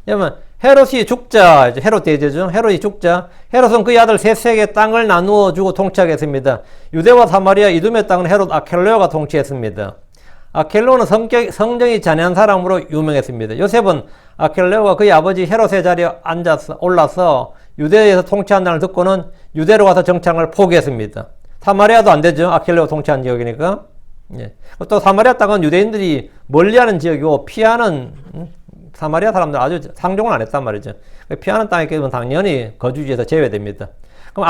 왜냐면 헤롯이 죽자, 헤롯 대제죠. 헤롯이 죽자, 헤롯은 그의 아들 셋에게 땅을 나누어 주고 통치하겠습니다. 유대와 사마리아 이두메 땅은 헤롯 아켈레오가 통치했습니다. 아켈레오는 성정이 잔인한 사람으로 유명했습니다. 요셉은 아켈레오가 그의 아버지 헤롯의 자리에 올라서 유대에서 통치한다는 걸 듣고는 유대로 가서 정착을 포기했습니다. 사마리아도 안 되죠. 아켈레오 통치한 지역이니까. 예. 또 사마리아 땅은 유대인들이 멀리하는 지역이고 피하는 사마리아 사람들 아주 상종을 안 했단 말이죠. 피하는 땅이기 때문에 당연히 거주지에서 제외됩니다. 그럼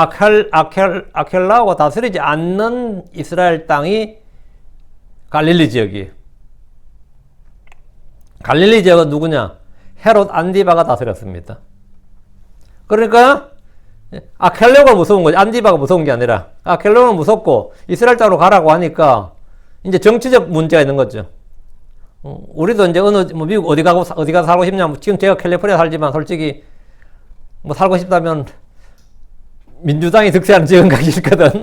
아켈라오가 다스리지 않는 이스라엘 땅이 갈릴리 지역이에요. 갈릴리 지역은 누구냐? 헤롯 안디바가 다스렸습니다. 그러니까 아켈레오가 무서운 거지. 안디바가 무서운 게 아니라 아켈레오는 무섭고 이스라엘 땅으로 가라고 하니까 이제 정치적 문제가 있는 거죠. 우리도 이제 미국 어디 가서 살고 싶냐? 지금 제가 캘리포니아 살지만 솔직히 살고 싶다면 민주당이 득세하는 지역은 가기 싫거든.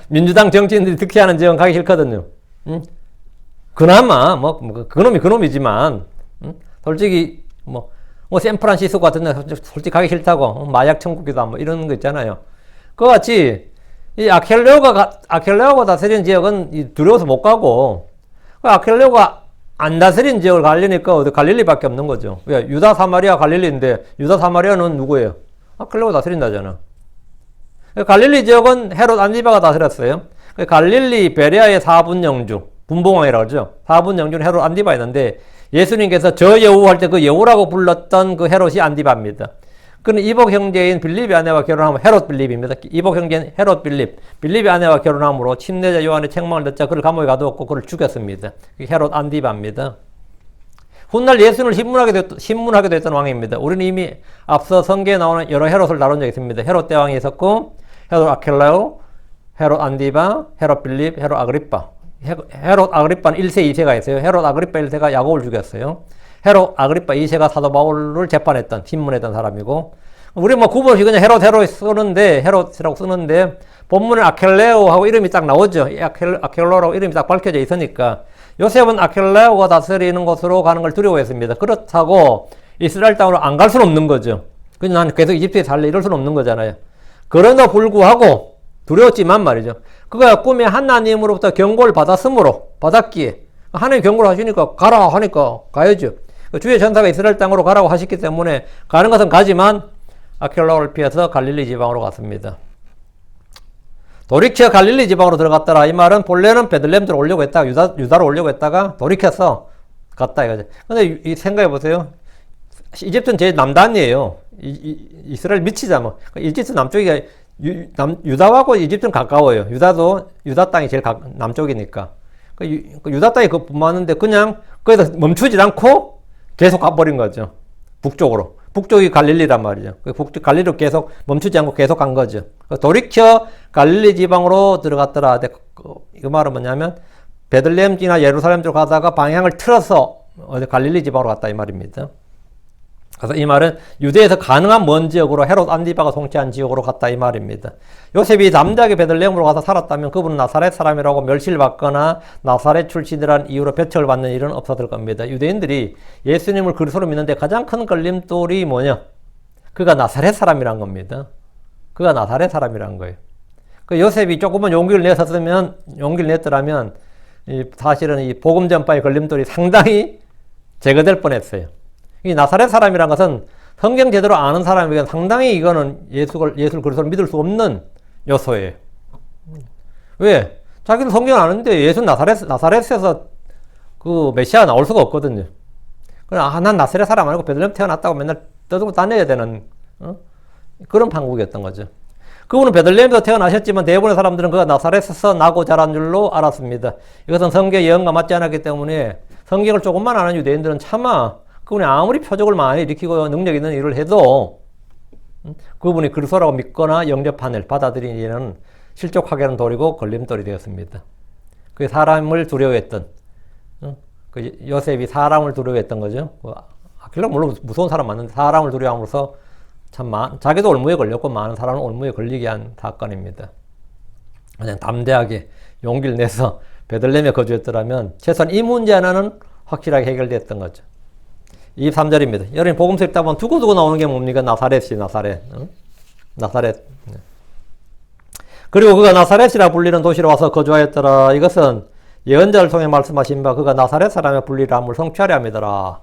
민주당 정치인들이 득세하는 지역은 가기 싫거든요. 그나마 그놈이 그놈이지만 솔직히 샌프란시스코 같은 데 솔직히 가기 싫다고 마약 천국이다 이런 거 있잖아요. 그와 같이 이 아켈레오가 다스리는 지역은 두려워서 못 가고 아켈레오가 안 다스린 지역을 가려니까 어디 갈릴리밖에 없는 거죠. 왜? 유다 사마리아 갈릴리인데 유다 사마리아는 누구예요? 아켈레오가 다스린다잖아. 갈릴리 지역은 헤롯 안디바가 다스렸어요. 갈릴리 베레아의 4분 영주, 분봉왕이라고 그러죠. 4분 영주는 헤롯 안디바였는데 예수님께서 저 여우 할 때 그 여우라고 불렀던 그 헤롯이 안디바입니다. 그는 이복 형제인 빌립의 아내와 결혼하면 헤롯 빌립입니다. 이복 형제인 헤롯 빌립. 빌립의 아내와 결혼함으로 침례자 요한의 책망을 듣자 그를 감옥에 가두었고 그를 죽였습니다. 헤롯 안디바입니다. 훗날 예수님을 신문하게 됐던 왕입니다. 우리는 이미 앞서 성경에 나오는 여러 헤롯을 다룬 적이 있습니다. 헤롯 대왕이 있었고, 헤롯 아켈라오, 헤롯 안디바, 헤롯 빌립, 헤롯 아그리빠. 헤롯 아그리빠는 1세, 2세가 있어요. 헤롯 아그리빠 1세가 야곱을 죽였어요. 헤롯 아그리빠 2세가 사도 바울을 재판했던, 신문했던 사람이고, 우리 뭐 구분 없이 그냥 헤롯 쓰는데, 헤롯이라고 쓰는데, 본문에 아켈레오하고 이름이 딱 나오죠. 아켈레오라고 이름이 딱 밝혀져 있으니까, 요셉은 아켈레오가 다스리는 곳으로 가는 걸 두려워했습니다. 그렇다고 이스라엘 땅으로 안 갈 수는 없는 거죠. 그냥 난 계속 이집트에 살래 이럴 수는 없는 거잖아요. 그러나 불구하고 두려웠지만 말이죠. 그가 꿈에 하나님으로부터 경고를 받았기에 하나님 경고를 하시니까 가라 하니까 가야죠. 주의 전사가 이스라엘 땅으로 가라고 하셨기 때문에 가는 것은 가지만 아켈레오를 피해서 갈릴리 지방으로 갔습니다. 돌이켜 갈릴리 지방으로 들어갔더라. 이 말은 본래는 베들레헴 들어오려고 했다가 유다로 오려고 했다가 돌이켜서 갔다 이거죠. 근데 생각해 보세요. 이집트는 제일 남단이에요. 이스라엘 밑이잖아. 이집트 남쪽이 유다하고 이집트는 가까워요. 유다 땅이 제일 남쪽이니까. 유다 땅이 많은데 그냥 거기서 멈추지 않고 계속 가버린 거죠. 북쪽으로. 북쪽이 갈릴리란 말이죠. 갈릴리로 계속 멈추지 않고 계속 간 거죠. 돌이켜 갈릴리 지방으로 들어갔더라. 그 말은 뭐냐면 베들레헴이나 예루살렘 쪽으로 가다가 방향을 틀어서 갈릴리 지방으로 갔다 이 말입니다. 그래서 이 말은 유대에서 가능한 먼 지역으로 헤롯 안디바가 통치한 지역으로 갔다 이 말입니다. 요셉이 남자에게 베들레헴으로 가서 살았다면 그분은 나사렛 사람이라고 멸시를 받거나 나사렛 출신이라는 이유로 배척을 받는 일은 없었을 겁니다. 유대인들이 예수님을 그리스도로 믿는데 가장 큰 걸림돌이 뭐냐? 그가 나사렛 사람이란 겁니다. 그가 나사렛 사람이란 거예요. 그 요셉이 조금만 용기를 냈더라면 사실은 이 복음 전파의 걸림돌이 상당히 제거될 뻔했어요. 이 나사렛 사람이란 것은 성경 제대로 아는 사람에게는 상당히 이거는 예수를 그리스도를 믿을 수 없는 요소예요. 왜? 자기는 성경 아는데 예수는 나사렛에서 그 메시아가 나올 수가 없거든요. 난 나사렛 사람 아니고 베들레헴 태어났다고 맨날 떠들고 다녀야 되는 그런 판국이었던 거죠. 그분은 베들레헴에서 태어나셨지만 대부분의 사람들은 그가 나사렛에서 나고 자란 줄로 알았습니다. 이것은 성경의 예언과 맞지 않았기 때문에 성경을 조금만 아는 유대인들은 차마 그분이 아무리 표적을 많이 일으키고 능력 있는 일을 해도 그분이 그리스도라고 믿거나 영접한 일, 받아들인 일은 실족하게는 돌이고 걸림돌이 되었습니다. 그 사람을 두려워했던 그 요셉이 사람을 두려워했던 거죠. 아킬라 물론 무서운 사람 맞는데 사람을 두려워함으로써 참 자기도 올무에 걸렸고 많은 사람을 올무에 걸리게 한 사건입니다. 그냥 담대하게 용기를 내서 베들레헴에 거주했더라면 최소한 이 문제 하나는 확실하게 해결됐던 거죠. 23절입니다. 여러분 복음서 읽다 보면 두고두고 나오는 게 뭡니까? 나사렛. 그리고 그가 나사렛이라 불리는 도시로 와서 거주하였더라. 이것은 예언자를 통해 말씀하신 바 그가 나사렛 사람의 불리라 함을 성취하려 함이더라.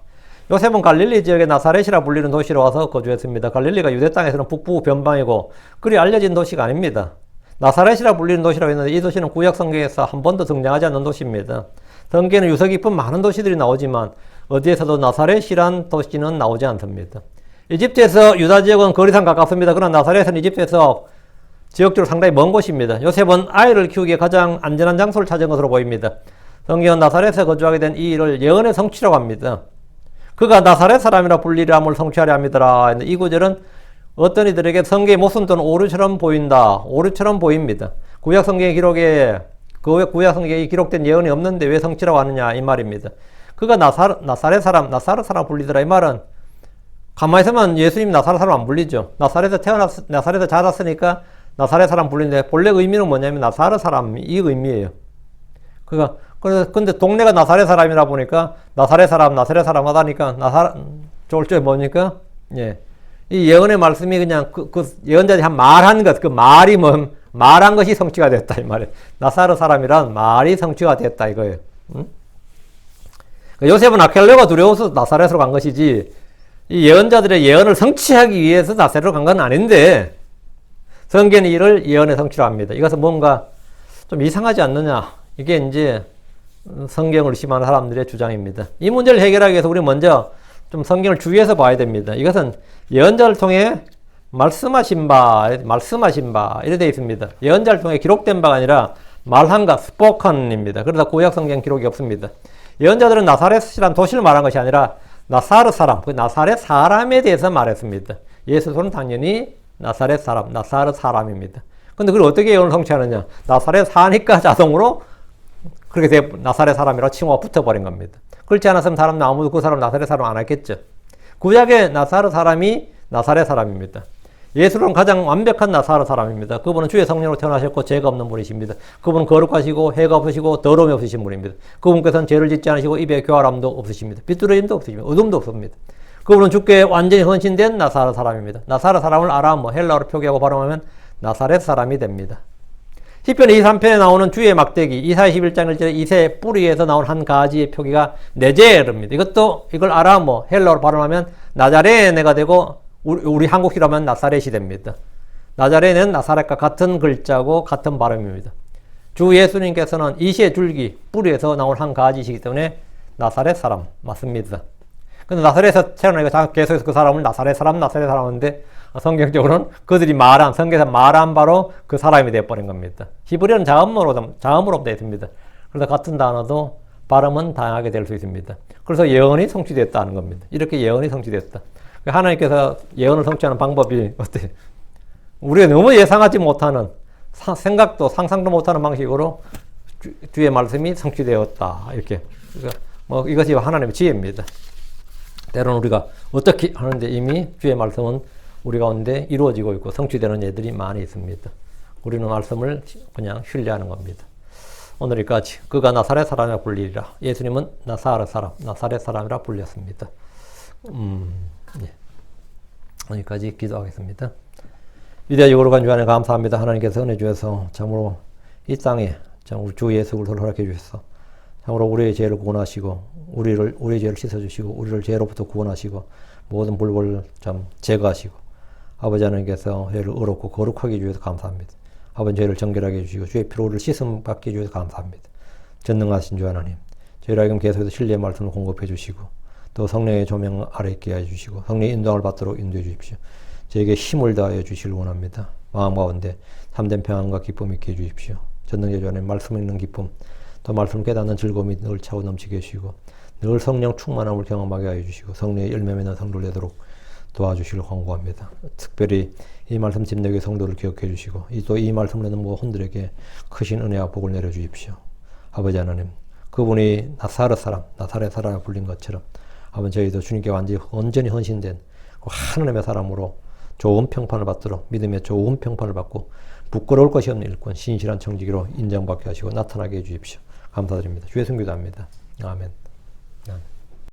요셉은 갈릴리 지역의 나사렛이라 불리는 도시로 와서 거주했습니다. 갈릴리가 유대 땅에서는 북부 변방이고 그리 알려진 도시가 아닙니다. 나사렛이라 불리는 도시라고 했는데 이 도시는 구약 성경에서 한 번도 등장하지 않는 도시입니다. 성경에는 유서 깊은 많은 도시들이 나오지만 어디에서도 나사렛이란 도시는 나오지 않습니다. 이집트에서 유다 지역은 거리상 가깝습니다. 그러나 나사렛은 이집트에서 지역적으로 상당히 먼 곳입니다. 요셉은 아이를 키우기에 가장 안전한 장소를 찾은 것으로 보입니다. 성경은 나사렛에 거주하게 된 이 일을 예언의 성취라고 합니다. 그가 나사렛 사람이라 불리려 함을 성취하려 함이더라. 이 구절은 어떤 이들에게 성경의 모순 또는 오류처럼 보입니다. 구약 성경의 기록된 예언이 없는데 왜 성취라고 하느냐 이 말입니다. 그가 나사렛 사람 불리더라. 이 말은 가만히 있으면 예수님 나사렛 사람 안 불리죠. 나사렛에 자랐으니까 나사렛 사람 불리는데 본래 의미는 뭐냐면 나사렛 사람 이 의미예요. 근데 동네가 나사렛 사람이라 보니까 나사렛 사람 하다니까 저쪽에 뭡니까? 예. 이 예언의 말씀이 그냥 그 예언자들이 말한 것, 말한 것이 성취가 됐다 이 말이에요. 나사렛 사람이란 말이 성취가 됐다 이거예요. 요셉은 아켈레오가 두려워서 나사렛으로 간 것이지 이 예언자들의 예언을 성취하기 위해서 나사렛으로 간 건 아닌데 성경은 이를 예언의 성취로 합니다. 이것은 뭔가 좀 이상하지 않느냐. 이게 이제 성경을 의심하는 사람들의 주장입니다. 이 문제를 해결하기 위해서 우리 먼저 좀 성경을 주의해서 봐야 됩니다. 이것은 예언자를 통해 말씀하신 바 이렇게 되어 있습니다. 예언자를 통해 기록된 바가 아니라 말한가 스포컨입니다. 그래서 구약 성경 기록이 없습니다. 예언자들은 나사렛이라는 도시를 말한 것이 아니라 나사르 사람, 그 나사렛 사람에 대해서 말했습니다. 예수는 당연히 나사렛 사람, 나사르 사람입니다. 근데 그걸 어떻게 예언을 성취하느냐? 나사렛 사니까 자동으로 그렇게 나사렛 사람이라고 칭호가 붙어버린 겁니다. 그렇지 않았으면 사람은 아무도 그 사람 나사렛 사람 안 했겠죠. 구약의 나사르 사람이 나사렛 사람입니다. 예수는 가장 완벽한 나사르 사람입니다. 그분은 주의 성령으로 태어나셨고 죄가 없는 분이십니다. 그분은 거룩하시고 해가 없으시고 더러움이 없으신 분입니다. 그분께서는 죄를 짓지 않으시고 입에 교활함도 없으십니다. 비뚤어짐도 없으십니다. 어둠도 없습니다. 그분은 주께 완전히 헌신된 나사르 사람입니다. 나사르 사람을 아람어 헬라어로 표기하고 발음하면 나사렛 사람이 됩니다. 시편 23편에 나오는 주의 막대기, 이사야 11장 1절에 이새 뿌리에서 나온 한 가지의 표기가 네제르입니다. 이걸 아람어 헬라어로 발음하면 나자레네가 되고 우리 한국식으로 하면 나사렛이 됩니다. 나자레는 나사렛과 같은 글자고 같은 발음입니다. 주 예수님께서는 이시의 줄기, 뿌리에서 나온 한 가지이시기 때문에 나사렛 사람 맞습니다. 근데 나사렛에서 태어나니까 계속해서 그 사람을 나사렛 사람 하는데 성경적으로는 그들이 성경에서 말한 바로 그 사람이 되어버린 겁니다. 히브리어는 자음으로 되어 있습니다. 그래서 같은 단어도 발음은 다양하게 될 수 있습니다. 그래서 예언이 성취됐다는 겁니다. 이렇게 예언이 성취됐다. 하나님께서 예언을 성취하는 방법이 어때요? 우리가 너무 예상하지 못하는 생각도 상상도 못하는 방식으로 주의 말씀이 성취되었다. 이렇게. 그러니까 이것이 하나님의 지혜입니다. 때로는 우리가 어떻게 하는데 이미 주의 말씀은 우리 가운데 이루어지고 있고 성취되는 예들이 많이 있습니다. 우리는 말씀을 그냥 신뢰하는 겁니다. 오늘 여기까지. 그가 나사렛 사람이라 불리리라. 예수님은 나사렛 사람이라 불렸습니다. 예. 여기까지 기도하겠습니다. 위대하고 거룩한 주 안에 감사합니다. 하나님께서 은혜 주셔서 참으로 이 땅에 우리 주 예수 그리스도를 허락해 주셔서 참으로 우리의 죄를 구원하시고 우리의 죄를 씻어주시고 우리를 죄로부터 구원하시고 모든 불법을 제거하시고 아버지 하나님께서 죄를 의롭고 거룩하게 해주셔서 감사합니다. 아버지 죄를 정결하게 해주시고 주의 피로를 씻음 받게 해주셔서 감사합니다. 전능하신 주 하나님, 저희를 하여금 계속해서 신뢰의 말씀을 공급해 주시고 또 성령의 조명 아래 있게 해주시고 성령의 인도함을 받도록 인도해 주십시오. 저에게 힘을 다하여 주시길 원합니다. 마음 가운데 참된 평안과 기쁨이 있게 해주십시오. 전능의 주 하나님, 말씀 읽는 기쁨, 또 말씀 깨닫는 즐거움이 늘 차고 넘치게 해주시고 늘 성령 충만함을 경험하게 하여 주시고 성령의 열매 맺는 성도를 되도록 도와주시길 권고합니다. 특별히 이 말씀 집내교회 성도를 기억해 주시고 또 이 말씀을 듣는 모든 분들에게 크신 은혜와 복을 내려 주십시오. 아버지 하나님, 그분이 나사렛 사람을 불린 것처럼 아버지 저희도 주님께 완전히 헌신된 하나님의 사람으로 좋은 평판을 받도록 믿음의 좋은 평판을 받고 부끄러울 것이 없는 일꾼 신실한 청지기로 인정받게 하시고 나타나게 해 주십시오. 감사드립니다. 주의 성기도합니다. 아멘. 아멘.